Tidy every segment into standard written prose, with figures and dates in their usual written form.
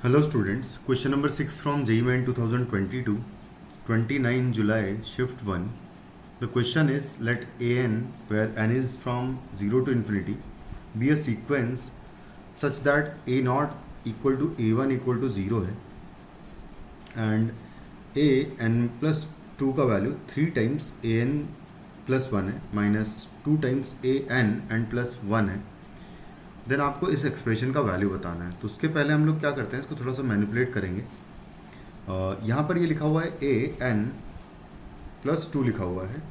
Hello students, question number 6 from JEE Main 2022, 29 July, shift 1. The question is, let an, where n is from 0 to infinity, be a sequence such that a naught equal to a1 equal to 0 है and a n plus 2 का value 3 times a n plus 1 है minus 2 times a n and plus 1 है। Then आपको इस expression का value बताना है। तो उसके पहले हम लोग क्या करते हैं, इसको थोड़ा सा मैनिपुलेट करेंगे। यहाँ पर ये लिखा हुआ है ए एन प्लस 2 लिखा हुआ है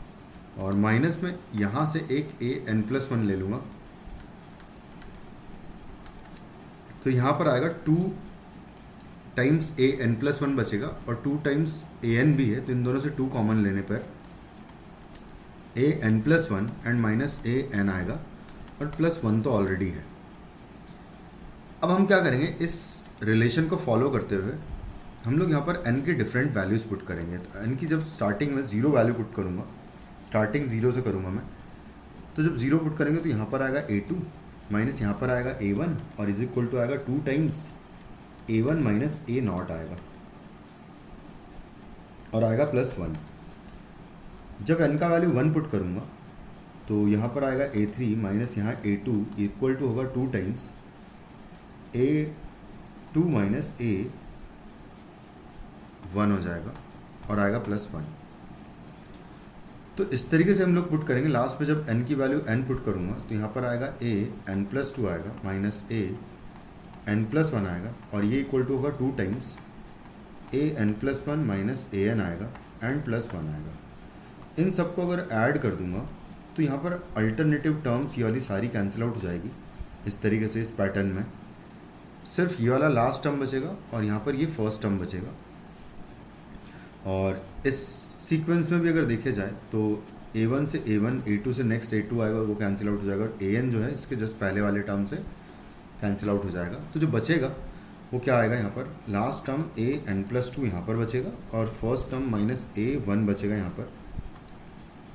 और माइनस में यहाँ से एक ए एन प्लस 1 ले लूँगा तो यहाँ पर आएगा 2 टाइम्स ए एन प्लस 1 बचेगा और 2 टाइम्स ए एन भी है, तो इन दोनों से 2 कॉमन लेने पर A N plus 1 and minus A N आएगा और प्लस 1 तो ऑलरेडी है। अब हम क्या करेंगे, इस रिलेशन को फॉलो करते हुए हम लोग यहाँ पर n के डिफरेंट वैल्यूज़ पुट करेंगे। तो n की जब स्टार्टिंग में 0 वैल्यू पुट करूँगा, स्टार्टिंग 0 से करूँगा मैं, तो जब 0 पुट करेंगे तो यहाँ पर आएगा a2 माइनस यहाँ पर आएगा a1 और इज इक्वल टू आएगा 2 times a1 minus a not आएगा और आएगा प्लस 1। जब n का वैल्यू 1 पुट करूँगा तो यहाँ पर आएगा a3 माइनस यहाँ a2 इक्वल टू होगा 2 टाइम्स a2 माइनस a1 हो जाएगा और आएगा प्लस 1। तो इस तरीके से हम लोग पुट करेंगे। लास्ट में जब n की वैल्यू n पुट करूँगा तो यहाँ पर आएगा a n प्लस 2 आएगा माइनस a n प्लस 1 आएगा और ये इक्वल टू होगा 2 times a n plus 1 minus a n आएगा एंड प्लस 1 आएगा। इन सबको अगर ऐड कर दूंगा तो यहाँ पर अल्टरनेटिव टर्म्स ये वाली सारी कैंसिल आउट हो जाएगी। इस तरीके से इस पैटर्न में सिर्फ ये वाला लास्ट टर्म बचेगा और यहाँ पर ये फर्स्ट टर्म बचेगा। और इस सीक्वेंस में भी अगर देखे जाए तो a1 से a1, a2 से नेक्स्ट a2 आएगा, वो कैंसिल आउट हो जाएगा और an जो है इसके जस्ट पहले वाले टर्म से कैंसिल आउट हो जाएगा। तो जो बचेगा वो क्या आएगा, यहाँ पर last term a n plus 2 यहाँ पर बचेगा और फर्स्ट टर्म माइनस a1 बचेगा यहाँ पर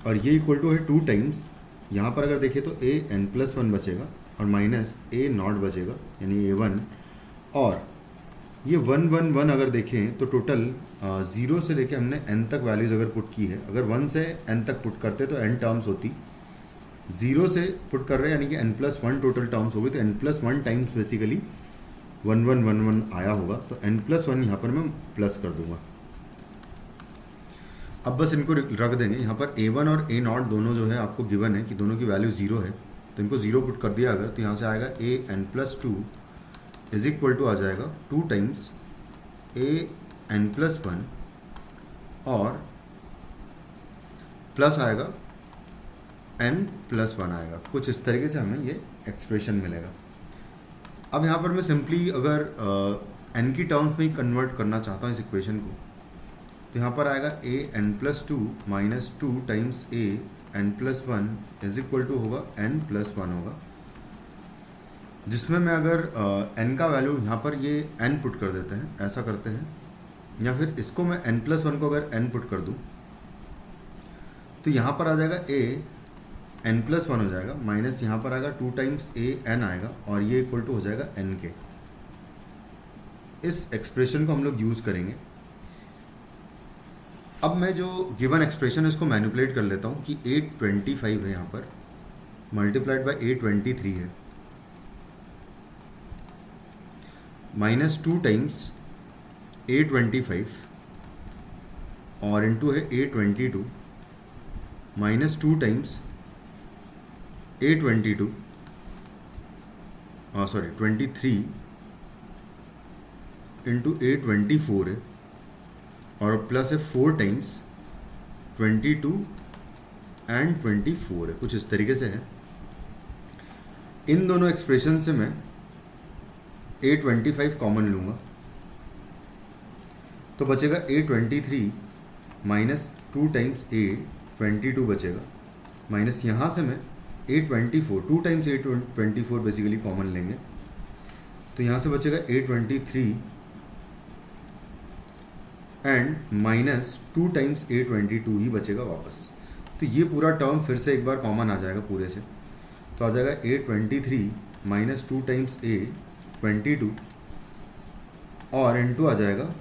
और ये इक्वल टू है 2 टाइम्स, यहाँ पर अगर देखें तो a n प्लस 1 बचेगा और माइनस a नॉट बचेगा यानी a1 और ये 1 1 1 अगर देखें तो टोटल 0 से लेके हमने n तक वैल्यूज़ अगर पुट की है, अगर 1 से n तक पुट करते तो n टर्म्स होती, 0 से पुट कर रहे हैं यानी कि n प्लस 1 टोटल टर्म्स हो गई, तो n प्लस 1 टाइम्स बेसिकली 1 1 1 1 आया होगा, तो n प्लस 1 यहाँ पर मैं प्लस कर दूंगा। अब बस इनको रख देंगे। यहाँ पर a1 और a नॉट दोनों जो है आपको गिवन है कि दोनों की वैल्यू 0 है, तो इनको 0 पुट कर दिया अगर, तो यहाँ से आएगा a n plus 2 is equal to आ जाएगा 2 टाइम्स a n प्लस 1 और प्लस आएगा n प्लस 1 आएगा। कुछ इस तरीके से हमें ये एक्सप्रेशन मिलेगा। अब यहाँ पर मैं सिंपली अगर n की टर्म्स में ही कन्वर्ट करना चाहता हूँ इस इक्वेशन को, तो यहाँ पर आएगा a n plus 2 minus 2 times a n plus 1 is equal to होगा n प्लस 1 होगा, जिसमें मैं अगर n का वैल्यू यहाँ पर ये n पुट कर देते हैं, ऐसा करते हैं, या फिर इसको मैं n प्लस 1 को अगर n पुट कर दूँ तो यहाँ पर आ जाएगा a n प्लस 1 हो जाएगा माइनस यहाँ पर आएगा 2 टाइम्स a n आएगा और ये इक्वल टू हो जाएगा n के। इस एक्सप्रेशन को हम लोग यूज़ करेंगे। अब मैं जो गिवन एक्सप्रेशन है इसको मैनिपुलेट कर लेता हूँ कि 825 है यहाँ पर मल्टीप्लाइड बाय 823 है माइनस 2 टाइम्स 825 और इनटू है 822 माइनस 2 टाइम्स 822 सॉरी 23 इंटू 824 है और प्लस है 4 टाइम्स 22 एंड 24 है। कुछ इस तरीके से है। इन दोनों एक्सप्रेशन से मैं 825 कॉमन लूँगा तो बचेगा 823 माइनस 2 टाइम्स 822 बचेगा माइनस यहाँ से मैं 824 2 टाइम्स 824 बेसिकली कॉमन लेंगे तो यहाँ से बचेगा 823 एंड माइनस 2 टाइम्स 822 ही बचेगा वापस। तो ये पूरा टर्म फिर से एक बार कॉमन आ जाएगा पूरे से, तो आ जाएगा 823 माइनस 2 टाइम्स 822 और इनटू आ जाएगा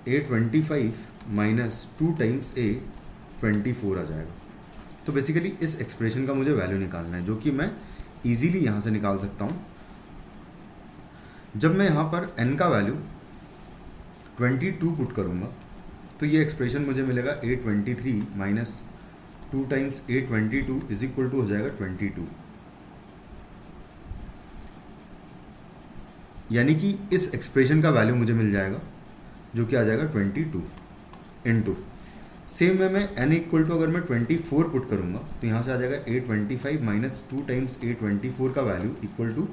A25 माइनस 2 टाइम्स A24 आ जाएगा। तो बेसिकली इस एक्सप्रेशन का मुझे वैल्यू निकालना है, जो कि मैं इजीली यहाँ से निकाल सकता हूँ। जब मैं यहाँ पर n का वैल्यू 22 पुट करूँगा तो ये एक्सप्रेशन मुझे मिलेगा A23 minus 2 times A22 is equal to हो जाएगा 22। यानी कि इस एक्सप्रेशन का वैल्यू मुझे मिल जाएगा जो कि आ जाएगा 22 इंटू सेम वे में n इक्वल टू अगर मैं 24 पुट करूँगा तो यहाँ से आ जाएगा A25 माइनस 2 टाइम्स A24 का वैल्यू इक्वल टू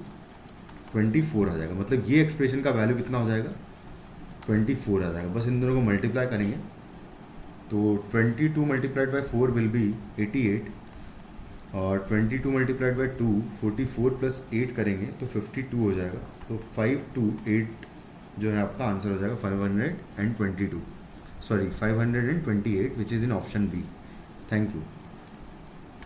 24 आ जाएगा। मतलब ये एक्सप्रेशन का वैल्यू कितना हो जाएगा 24 आ जाएगा। बस इन दोनों को मल्टीप्लाई करेंगे तो 22 मल्टीप्लाइड बाई 4 विल बी 88 और 22 मल्टीप्लाइड बाई 2 44 प्लस 8 करेंगे तो 52 हो जाएगा। तो 528 जो है आपका आंसर हो जाएगा 522 sorry 528 which is in option B. Thank you.